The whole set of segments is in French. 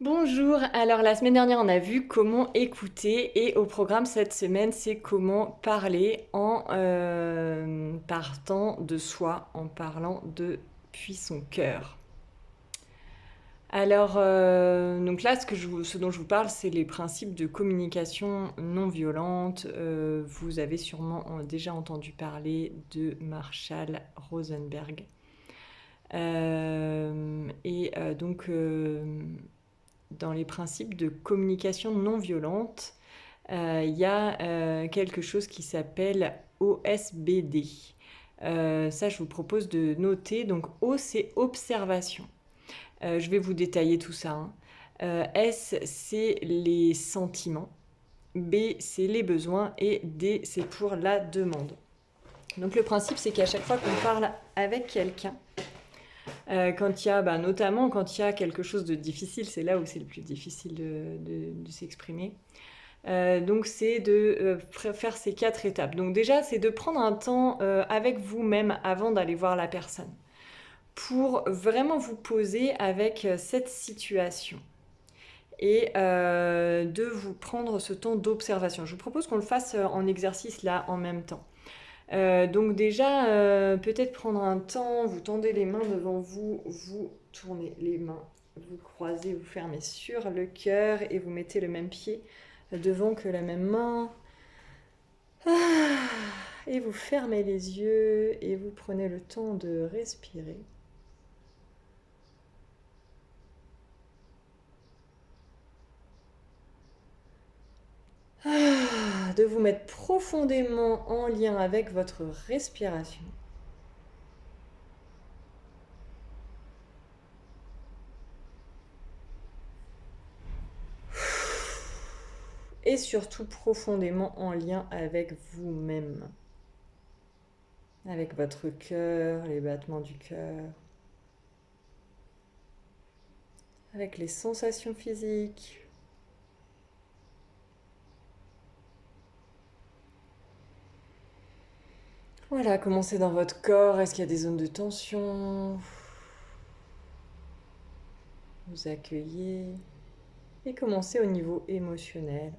Bonjour, alors la semaine dernière on a vu comment écouter et au programme cette semaine c'est comment parler en partant de soi, en parlant depuis son cœur. Alors donc là ce dont je vous parle c'est les principes de communication non violente. Vous avez sûrement déjà entendu parler de Marshall Rosenberg. Dans les principes de communication non violente, il y a quelque chose qui s'appelle OSBD. Ça, je vous propose de noter. Donc, O, c'est observation. Je vais vous détailler tout ça, hein. S, c'est les sentiments. B, c'est les besoins. Et D, c'est pour la demande. Donc, le principe, c'est qu'à chaque fois qu'on parle avec quelqu'un, quand il y a, notamment quand il y a quelque chose de difficile, c'est là où c'est le plus difficile de s'exprimer. Donc c'est de faire ces 4 étapes. Donc déjà, c'est de prendre un temps avec vous-même avant d'aller voir la personne pour vraiment vous poser avec cette situation et de vous prendre ce temps d'observation. Je vous propose qu'on le fasse en exercice là en même temps. Donc déjà, peut-être prendre un temps, vous tendez les mains devant vous, vous tournez les mains, vous croisez, vous fermez sur le cœur et vous mettez le même pied devant que la même main. Et vous fermez les yeux et vous prenez le temps de respirer. De vous mettre profondément en lien avec votre respiration. Et surtout profondément en lien avec vous-même. Avec votre cœur, les battements du cœur. Avec les sensations physiques. Voilà, commencez dans votre corps. Est-ce qu'il y a des zones de tension? Vous accueillez. Et commencez au niveau émotionnel.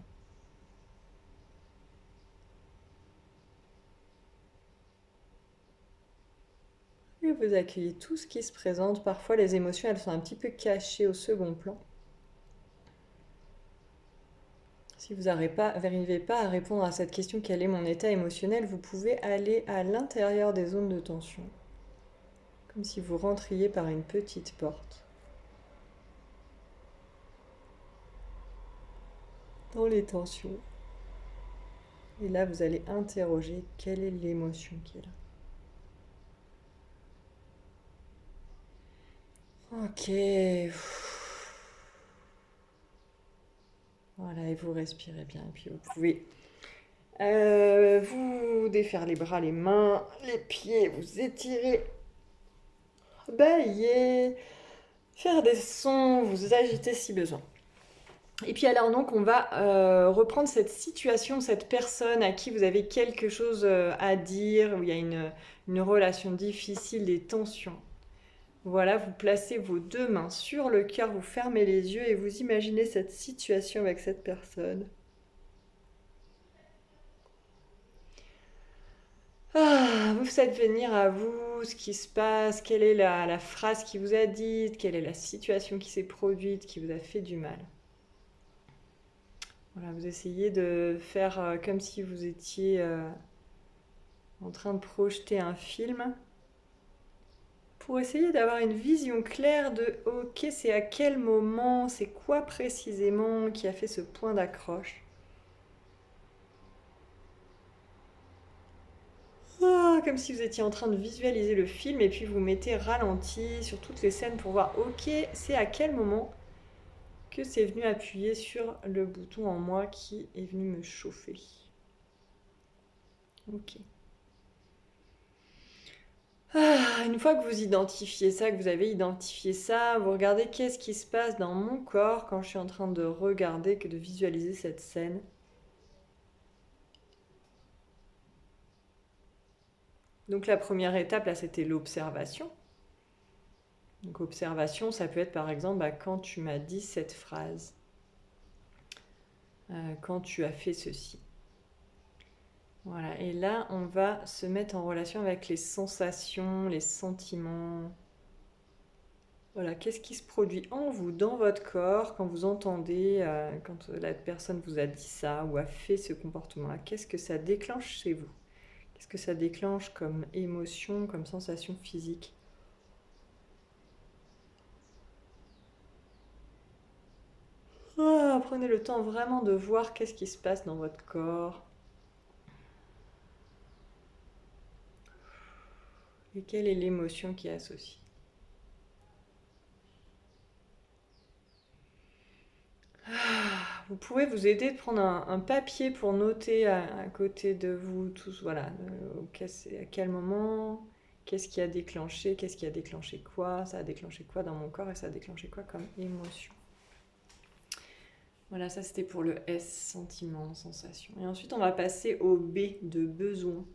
Et vous accueillez tout ce qui se présente. Parfois, les émotions, elles sont un petit peu cachées au second plan. Si vous n'arrivez pas à répondre à cette question, quel est mon état émotionnel, vous pouvez aller à l'intérieur des zones de tension. Comme si vous rentriez par une petite porte. Dans les tensions. Et là, vous allez interroger quelle est l'émotion qui est là. Ok. Voilà, et vous respirez bien. Et puis vous pouvez vous défaire les bras, les mains, les pieds, vous étirer, bailler, faire des sons, vous agiter si besoin. Et puis alors donc on va reprendre cette situation, cette personne à qui vous avez quelque chose à dire, où il y a une relation difficile, des tensions. Voilà, vous placez vos deux mains sur le cœur, vous fermez les yeux et vous imaginez cette situation avec cette personne. Vous faites venir à vous ce qui se passe, quelle est la phrase qui vous a dite, quelle est la situation qui s'est produite, qui vous a fait du mal. Voilà, vous essayez de faire comme si vous étiez en train de projeter un film pour essayer d'avoir une vision claire de ok, c'est à quel moment, c'est quoi précisément qui a fait ce point d'accroche. Comme si vous étiez en train de visualiser le film et puis vous mettez ralenti sur toutes les scènes pour voir ok, c'est à quel moment que c'est venu appuyer sur le bouton en moi qui est venu me chauffer. Ok. Une fois que vous identifiez ça, que vous avez identifié ça, vous regardez qu'est-ce qui se passe dans mon corps quand je suis en train de regarder, que de visualiser cette scène. Donc la première étape, là, c'était l'observation. Donc observation, ça peut être par exemple quand tu m'as dit cette phrase, quand tu as fait ceci. Voilà, et là on va se mettre en relation avec les sensations, les sentiments. Voilà, qu'est-ce qui se produit en vous, dans votre corps, quand vous entendez, quand la personne vous a dit ça ou a fait ce comportement-là? Qu'est-ce que ça déclenche chez vous? Qu'est-ce que ça déclenche comme émotion, comme sensation physique? Prenez le temps vraiment de voir qu'est-ce qui se passe dans votre corps. Et quelle est l'émotion qui est associée? Vous pouvez vous aider de prendre un papier pour noter à côté de vous tous, voilà, à quel moment, qu'est-ce qui a déclenché, qu'est-ce qui a déclenché quoi, ça a déclenché quoi dans mon corps et ça a déclenché quoi comme émotion. Voilà, ça c'était pour le S, sentiment, sensation. Et ensuite on va passer au B de besoin.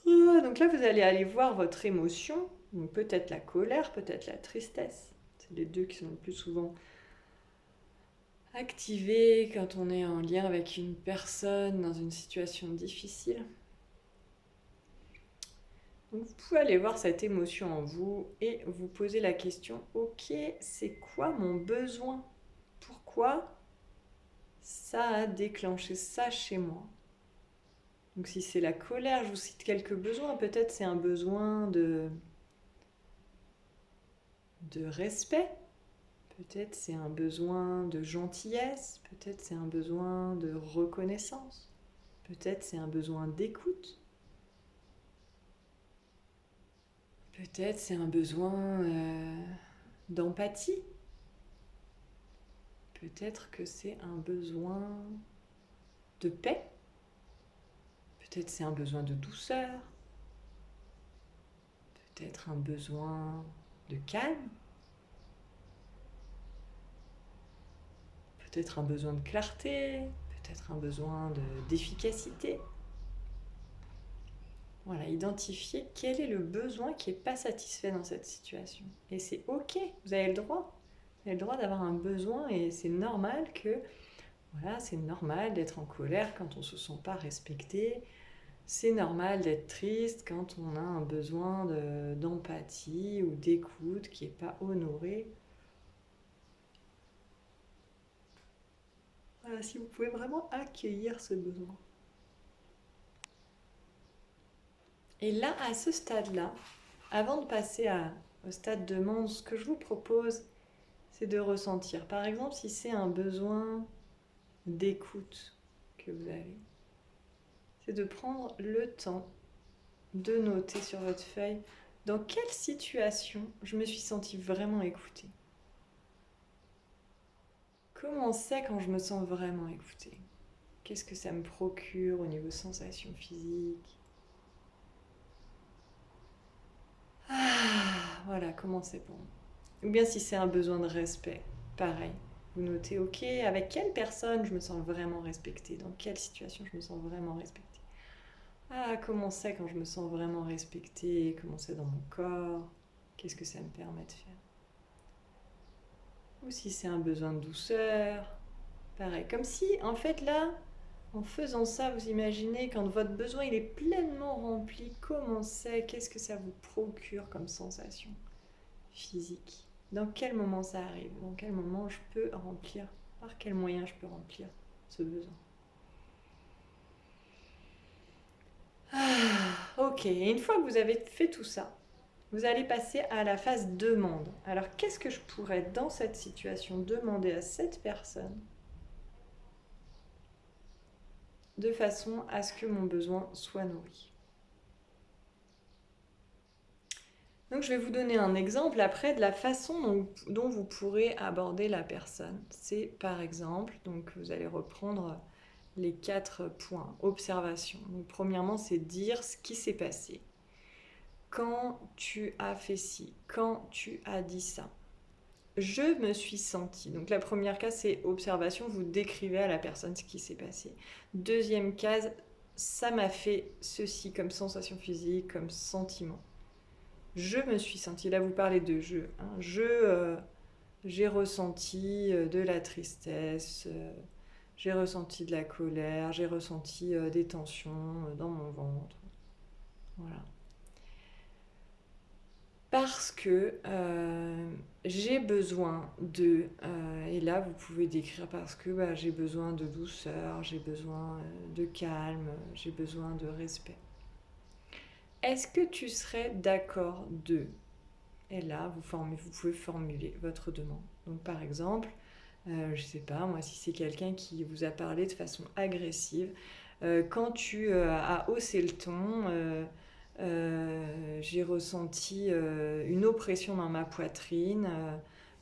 Donc là vous allez aller voir votre émotion, donc peut-être la colère, peut-être la tristesse. C'est les deux qui sont le plus souvent activés quand on est en lien avec une personne dans une situation difficile. Donc vous pouvez aller voir cette émotion en vous et vous poser la question, ok, c'est quoi mon besoin? Pourquoi ça a déclenché ça chez moi? Donc si c'est la colère, je vous cite quelques besoins. Peut-être c'est un besoin de respect. Peut-être c'est un besoin de gentillesse. Peut-être c'est un besoin de reconnaissance. Peut-être c'est un besoin d'écoute. Peut-être c'est un besoin d'empathie. Peut-être que c'est un besoin de paix. Peut-être c'est un besoin de douceur. Peut-être un besoin de calme. Peut-être un besoin de clarté. Peut-être un besoin d'efficacité. Voilà, identifier quel est le besoin qui n'est pas satisfait dans cette situation. Et c'est ok, vous avez le droit. Vous avez le droit d'avoir un besoin et c'est normal que, voilà, c'est normal d'être en colère quand on ne se sent pas respecté. C'est normal d'être triste quand on a un besoin d'empathie ou d'écoute qui n'est pas honoré. Voilà, si vous pouvez vraiment accueillir ce besoin. Et là, à ce stade-là, avant de passer au stade demande, ce que je vous propose, c'est de ressentir. Par exemple, si c'est un besoin d'écoute que vous avez, c'est de prendre le temps de noter sur votre feuille dans quelle situation je me suis sentie vraiment écoutée. Comment c'est quand je me sens vraiment écoutée? Qu'est-ce que ça me procure au niveau sensation physique? Voilà, comment c'est pour moi. Ou bien si c'est un besoin de respect, pareil. Vous notez, ok, avec quelle personne je me sens vraiment respectée? Dans quelle situation je me sens vraiment respectée? Comment c'est quand je me sens vraiment respectée? Comment c'est dans mon corps? Qu'est-ce que ça me permet de faire? Ou si c'est un besoin de douceur, pareil. Comme si, en fait, là, en faisant ça, vous imaginez quand votre besoin il est pleinement rempli, comment c'est? Qu'est-ce que ça vous procure comme sensation physique? Dans quel moment ça arrive? Dans quel moment je peux remplir? Par quel moyen je peux remplir ce besoin? Ok, et une fois que vous avez fait tout ça, vous allez passer à la phase demande. Alors, qu'est-ce que je pourrais, dans cette situation, demander à cette personne de façon à ce que mon besoin soit nourri? Donc, je vais vous donner un exemple après de la façon dont vous pourrez aborder la personne. C'est par exemple, donc vous allez reprendre les 4 points. Observation. Donc, premièrement, c'est dire ce qui s'est passé. Quand tu as fait ci, quand tu as dit ça. Je me suis sentie. Donc la première case, c'est observation, vous décrivez à la personne ce qui s'est passé. Deuxième case, ça m'a fait ceci comme sensation physique, comme sentiment. Je me suis sentie, là vous parlez de je, hein, j'ai ressenti de la tristesse, j'ai ressenti de la colère, j'ai ressenti des tensions dans mon ventre. Voilà. Parce que j'ai besoin de, et là vous pouvez décrire parce que bah, j'ai besoin de douceur, j'ai besoin de calme, j'ai besoin de respect. Est-ce que tu serais d'accord de, et là vous pouvez formuler votre demande. Donc par exemple, je sais pas, moi si c'est quelqu'un qui vous a parlé de façon agressive, quand tu as haussé le ton, j'ai ressenti une oppression dans ma poitrine,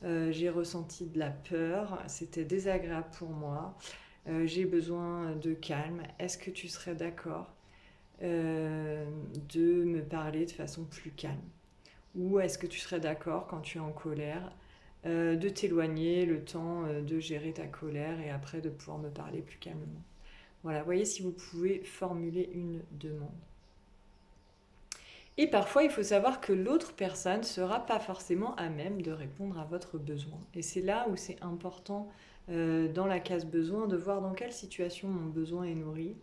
j'ai ressenti de la peur, c'était désagréable pour moi, j'ai besoin de calme. Est-ce que tu serais d'accord de me parler de façon plus calme? Ou est-ce que tu serais d'accord quand tu es en colère de t'éloigner le temps de gérer ta colère et après de pouvoir me parler plus calmement? Voilà, voyez si vous pouvez formuler une demande. Et parfois, il faut savoir que l'autre personne ne sera pas forcément à même de répondre à votre besoin. Et c'est là où c'est important, dans la case besoin, de voir dans quelle situation mon besoin est nourri.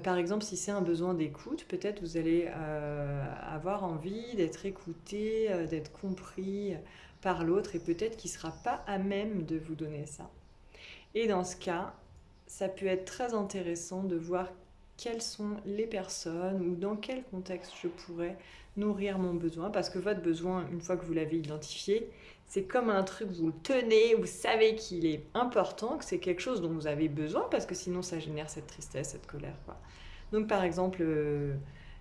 Par exemple, si c'est un besoin d'écoute, peut-être vous allez avoir envie d'être écouté, d'être compris par l'autre et peut-être qu'il ne sera pas à même de vous donner ça. Et dans ce cas, ça peut être très intéressant de voir quelles sont les personnes ou dans quel contexte je pourrais nourrir mon besoin. Parce que votre besoin, une fois que vous l'avez identifié, c'est comme un truc, vous le tenez, vous savez qu'il est important, que c'est quelque chose dont vous avez besoin, parce que sinon ça génère cette tristesse, cette colère, quoi. Donc par exemple,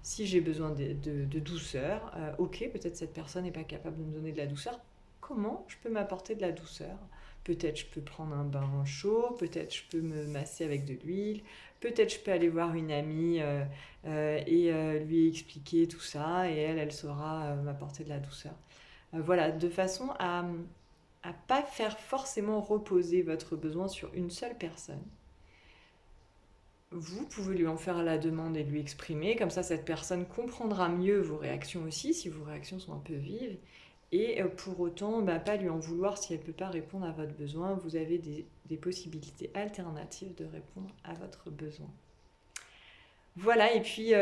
si j'ai besoin de douceur, ok, peut-être cette personne n'est pas capable de me donner de la douceur. Comment je peux m'apporter de la douceur? Peut-être je peux prendre un bain chaud, peut-être je peux me masser avec de l'huile, peut-être je peux aller voir une amie et lui expliquer tout ça et elle saura m'apporter de la douceur. Voilà, de façon à pas faire forcément reposer votre besoin sur une seule personne. Vous pouvez lui en faire la demande et lui exprimer, comme ça cette personne comprendra mieux vos réactions aussi, si vos réactions sont un peu vives, et pour autant, bah, pas lui en vouloir si elle ne peut pas répondre à votre besoin. Vous avez des possibilités alternatives de répondre à votre besoin. Voilà, et puis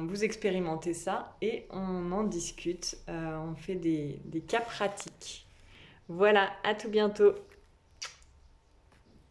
vous expérimentez ça et on en discute, on fait des cas pratiques. Voilà, à tout bientôt.